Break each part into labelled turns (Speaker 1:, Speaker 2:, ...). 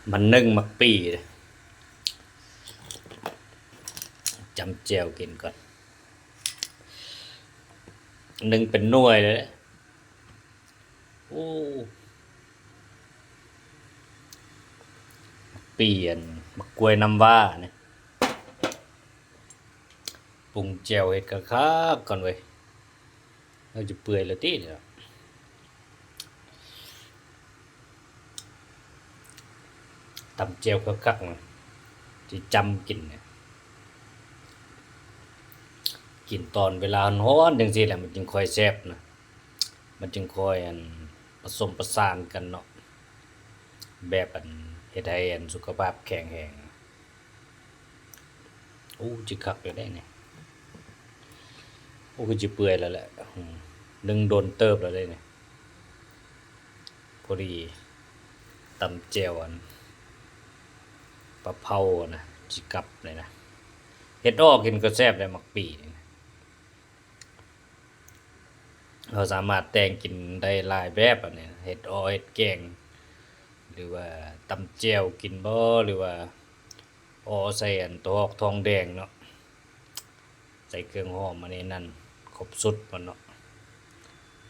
Speaker 1: มันนึ่งมักปีเลยจำเจียวกินก่อนนึ่งเป็นหน่วยเลยโอ้เปลี่ยนมะกล้วยน้ำว้าเนี่ยปรุงเจียวเห็ดกะคักก่อนเว้ยเราจะเปื่อยแล้วติเดี๋ยวตำเจียวกะคักจะจำกินเนี่ยกินตอนเวลาร้อนจังซี่แหละมันจึงค่อยแซ่บนะมันจึงค่อยผสมประสานกันเนาะแบบเฮ็ดให้สุขภาพแข็งแรงโอ้จิคักเลยได้เนี่ยโอ้คือจิเปื่อยแล้วแหละนึ่งโดนเติบแล้วได้เนี่ยพอดีตำแจ่วปลาเผานะจิกลับเลยนะเฮ็ดออกกินก็แซ่บได้มักปีนี่นะเราสามารถแต่งกินได้หลายแบบเนี่ยเฮ็ดออกเฮ็ดแกงหรือว่าตำแจ่วกินบ่หรือว่าใส่ตัวออกทองแดงเนาะใส่เครื่องหอมมาในนั้นครบสุดมันเนาะ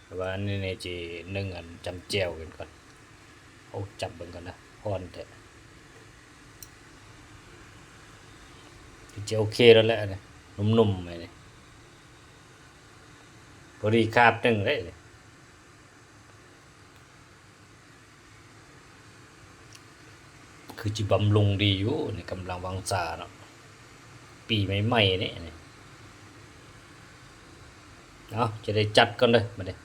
Speaker 1: แต่ว่านี่ในจีนึ่งจำแจ่วกันก่อนโอ้จับเบิ่งกันนะฮ้อนแท้จะโอเคแล้วแหละเนี่ยนุ่มๆไปเนี่ยพอดีคาบหนึงเลยคือจิบำรุงดีอยู่ในกำลังวังษาเนาะปีใหม่ๆเนี่ยเนาะจะได้จัดก่อนเลยมาเด้